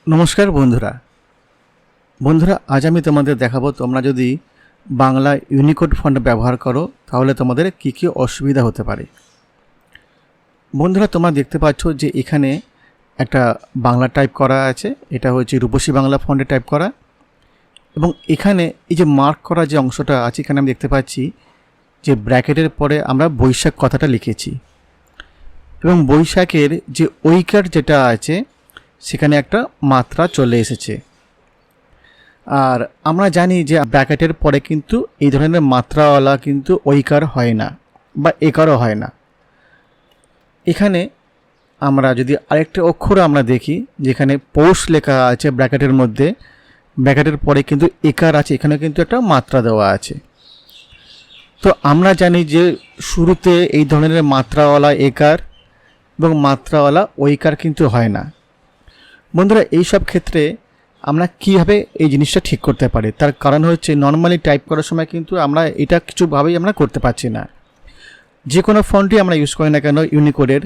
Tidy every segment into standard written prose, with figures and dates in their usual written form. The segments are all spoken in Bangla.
নমস্কার বন্ধুরা আজ আমি তোমাদের দেখাবো তোমরা যদি বাংলা ইউনিকোড ফন্ট ব্যবহার করো তাহলে তোমাদের কি কি অসুবিধা হতে পারে। বন্ধুরা তোমরা দেখতে পাচ্ছ যে এখানে একটা বাংলা টাইপ করা আছে, এটা হচ্ছে রূপসী বাংলা ফন্টে টাইপ করা, এবং এখানে এই যে মার্ক করা যে অংশটা আছে এখানে আমি দেখতে পাচ্ছি যে ব্র্যাকেটের পরে আমরা বৈশাখ কথাটা লিখেছি, এবং বৈশাখের যে ঐকার যেটা আছে সেখানে একটা মাত্রা চলে এসেছে। আর আমরা জানি যে ব্র্যাকেটের পরে কিন্তু এই ধরনের মাত্রাওয়ালা কিন্তু ঐকার হয় না বা একারও হয় না। এখানে আমরা যদি আরেকটা অক্ষর আমরা দেখি যেখানে পৌষ লেখা আছে ব্র্যাকেটের মধ্যে, ব্র্যাকেটের পরে কিন্তু একার আছে, এখানে কিন্তু একটা মাত্রা দেওয়া আছে। তো আমরা জানি যে শুরুতে এই ধরনের মাত্রাওয়ালা একার এবং মাত্রাওয়ালা ঐকার কিন্তু হয় না। বন্ধুরা এই সব ক্ষেত্রে আমরা কীভাবে এই জিনিসটা ঠিক করতে পারি, তার কারণ হচ্ছে নর্মালি টাইপ করার সময় কিন্তু আমরা এটা কিছুভাবেই আমরা করতে পারছি না। যে কোনো ফন্টই আমরা ইউজ করি না কেন ইউনিকোডের,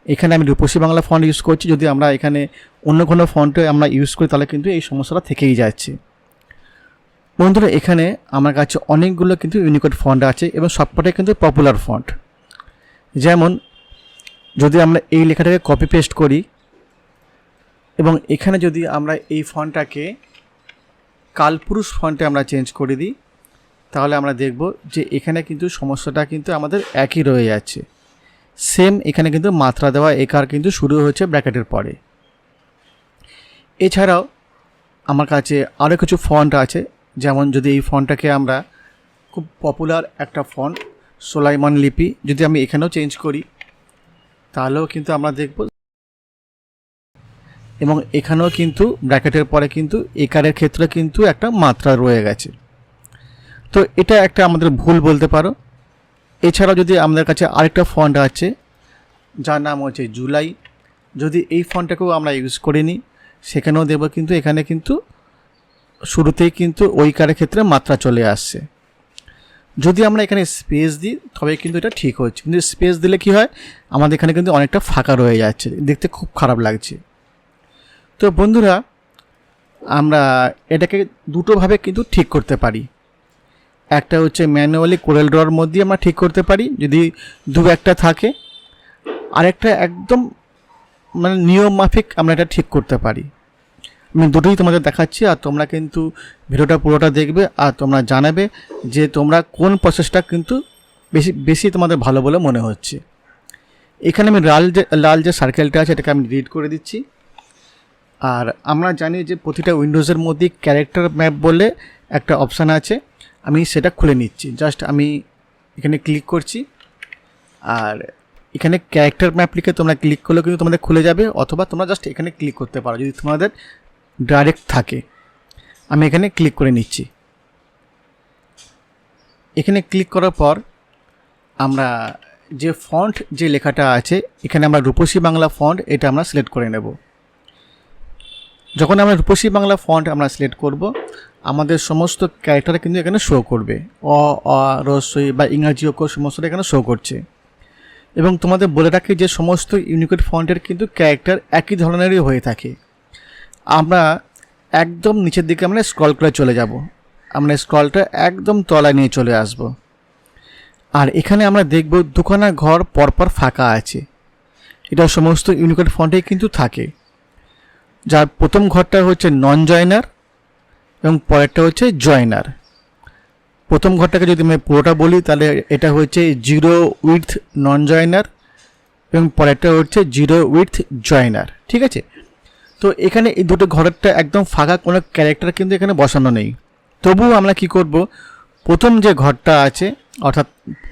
এখানে আমি রূপসী বাংলা ফন্ট ইউজ করছি, যদি আমরা এখানে অন্য কোনো ফন্টে আমরা ইউজ করি তাহলে কিন্তু এই সমস্যাটা থেকেই যাচ্ছে। বন্ধুরা এখানে আমার কাছে অনেকগুলো কিন্তু ইউনিকোড ফন্ট আছে এবং সবকটাই কিন্তু পপুলার ফন্ট। যেমন যদি আমরা এই লেখাটাকে কপি পেস্ট করি এবং এখানে যদি আমরা এই ফন্টটাকে কালপুরুষ ফন্টে আমরা চেঞ্জ করে দিই তাহলে আমরা দেখব যে এখানে কিন্তু সমস্যাটা কিন্তু আমাদের একই রয়ে যাচ্ছে। সেম এখানে কিন্তু মাত্রা দেওয়া একার কিন্তু শুরু হচ্ছে ব্র্যাকেটের পরে। এছাড়াও আমার কাছে আরও কিছু ফন্ট আছে, যেমন যদি এই ফন্টটাকে আমরা খুব পপুলার একটা ফন্ট সোলাইমান লিপি যদি আমি এখানেও চেঞ্জ করি তাহলেও কিন্তু আমরা দেখব, এবং এখানেও কিন্তু ব্র্যাকেটের পরে কিন্তু একারের ক্ষেত্রে কিন্তু একটা মাত্রা রয়ে গেছে। তো এটা একটা আমাদের ভুল বলতে পারো। এছাড়াও যদি আমাদের কাছে আরেকটা ফন্ট আছে যার নাম হচ্ছে জুলাই, যদি এই ফন্টটাকেও আমরা ইউজ করে নিই সেখানেও দেব কিন্তু এখানে কিন্তু শুরুতেই কিন্তু ঐকারের ক্ষেত্রে মাত্রা চলে আসছে। যদি আমরা এখানে স্পেস দিই তবে কিন্তু এটা ঠিক হচ্ছে, কিন্তু স্পেস দিলে কি হয় আমাদের এখানে কিন্তু অনেকটা ফাঁকা রয়ে যাচ্ছে, দেখতে খুব খারাপ লাগছে। তো বন্ধুরা আমরা এটাকে দুটোভাবে কিন্তু ঠিক করতে পারি। একটা হচ্ছে ম্যানুয়ালি কোরেল ড্রর মধ্যে আমরা ঠিক করতে পারি যদি দু একটা থাকে, আরেকটা একদম মানে নিয়ম মাফিক আমরা এটা ঠিক করতে পারি। আমি দুটোই তোমাদের দেখাচ্ছি আর তোমরা কিন্তু ভিডিওটা পুরোটা দেখবে আর তোমরা জানাবে যে তোমরা কোন প্রসেসটা কিন্তু বেশি তোমাদের ভালো বলে মনে হচ্ছে। এখানে আমি লাল যে সার্কেলটা আছে এটাকে আমি ডিলিট করে দিচ্ছি। আর আমরা জানি যে প্রতিটা উইন্ডোজের মধ্যে ক্যারেক্টার ম্যাপ বলে একটা অপশান আছে, আমি সেটা খুলে নিচ্ছি। জাস্ট আমি এখানে ক্লিক করছি আর এখানে ক্যারেক্টার ম্যাপ লিখে তোমরা ক্লিক করলে কিন্তু তোমাদের খুলে যাবে, অথবা তোমরা জাস্ট এখানে ক্লিক করতে পারো যদি তোমাদের ডাইরেক্ট থাকে। আমি এখানে ক্লিক করে নিচ্ছি। এখানে ক্লিক করার পর আমরা যে ফন্ট যে লেখাটা আছে এখানে আমরা রূপসী বাংলা ফন্ট এটা আমরা সিলেক্ট করে নেব। যখন আমরা রূপসী বাংলা ফন্ট আমরা সিলেক্ট করব আমাদের সমস্ত ক্যারেক্টার কিন্তু এখানে শো করবে, অ আ রস্বই বা ইংরাজি অক্ষর সমস্তটা এখানে শো করছে। এবং তোমাদের বলে রাখি যে সমস্ত ইউনিকোড ফন্টের কিন্তু ক্যারেক্টার একই ধরনেরই হয়ে থাকে। আমরা একদম নিচের দিকে আমরা স্ক্রল করে চলে যাব, আমরা স্ক্রলটা একদম তলায় নিয়ে চলে আসব। আর এখানে আমরা দেখব দুখানা ঘর পরপর ফাঁকা আছে, এটা সমস্ত ইউনিকোড ফন্টেই কিন্তু থাকে। যার প্রথম ঘরটা হচ্ছে নন জয়নার এবং পরেরটা হচ্ছে জয়নার। প্রথম ঘরটাকে যদি আমি পুরোটা বলি তাহলে এটা হচ্ছে জিরো উইথ নন জয়নার এবং পরেরটা হচ্ছে জিরো উইথ জয়নার, ঠিক আছে। তো এখানে এই দুটো ঘরেরটা একদম ফাঁকা, কোনো ক্যারেক্টার কিন্তু এখানে বসানো নেই। তবুও আমরা কি করব, প্রথম যে ঘরটা আছে অর্থাৎ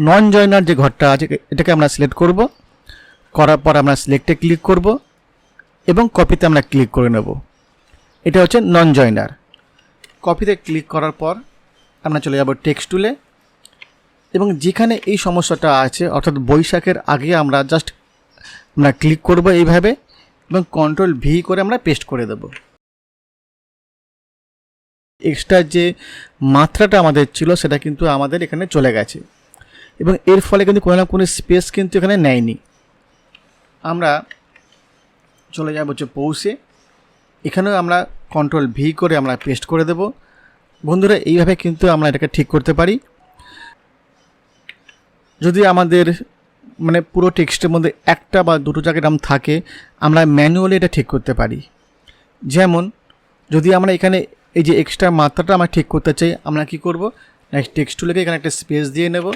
নন জয়নার যে ঘরটা আছে এটাকে আমরা সিলেক্ট করব, করার পর আমরা সিলেক্টে ক্লিক করব এবং কপিতে আমরা ক্লিক করে নেব। এটা হচ্ছে নন জয়নার। কপিতে ক্লিক করার পর আমরা চলে যাব টেক্সট টুলে, এবং যেখানে এই সমস্যাটা আছে অর্থাৎ বৈশাখের আগে আমরা জাস্ট আমরা ক্লিক করব এইভাবে এবং কন্ট্রোল ভি করে আমরা পেস্ট করে দেব। এক্সট্রা যে মাত্রাটা আমাদের ছিল সেটা কিন্তু আমাদের এখানে চলে গেছে এবং এর ফলে কিন্তু কোনো না কোনো স্পেস কিন্তু এখানে নেয়নি। আমরা চলে যাব হচ্ছে পৌষে, এখানেও আমরা কন্ট্রোল ভি করে আমরা পেস্ট করে দেব। বন্ধুরা এইভাবে কিন্তু আমরা এটাকে ঠিক করতে পারি। যদি আমাদের মানে পুরো টেক্সটের মধ্যে একটা বা দুটো জায়গায় এরকম থাকে, আমরা ম্যানুয়ালি এটা ঠিক করতে পারি। যেমন যদি আমরা এখানে এই যে এক্সট্রা মাত্রাটা আমরা ঠিক করতে চাই, আমরা কি করব, নেক্সট টেক্সট টুলে এখানে একটা স্পেস দিয়ে নেব।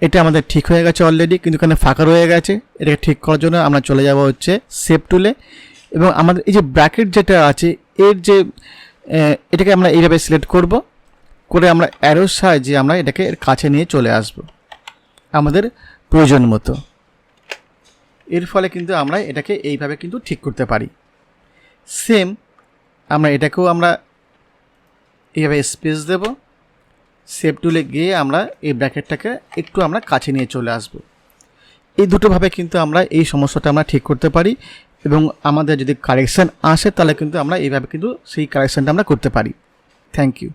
এটা আমাদের ঠিক হয়ে গেছে অলরেডি, কিন্তু এখানে ফাঁকা রয়ে গেছে। এটাকে ঠিক করার জন্য আমরা চলে যাব হচ্ছে শেপ টুলে, এবং আমাদের এই যে ব্র্যাকেট যেটা আছে এর যে এটাকে আমরা এইভাবে সিলেক্ট করব, করে আমরা অ্যারোর সাহায্যে আমরা এটাকে এর কাছে নিয়ে চলে আসব আমাদের প্রয়োজন মতো। এর ফলে কিন্তু আমরা এটাকে এইভাবে কিন্তু ঠিক করতে পারি। সেম আমরা এটাকেও আমরা এইভাবে স্পেস দেব, শেপ টুলে গিয়ে আমরা এই ব্র্যাকেটটাকে একটু আমরা কাছে নিয়ে চলে আসব। এই দুটোভাবে কিন্তু আমরা এই সমস্যাটা আমরা ঠিক করতে পারি, এবং আমাদের যদি কারেকশান আসে তাহলে কিন্তু আমরা এইভাবে কিন্তু সেই কারেকশানটা আমরা করতে পারি। Thank you.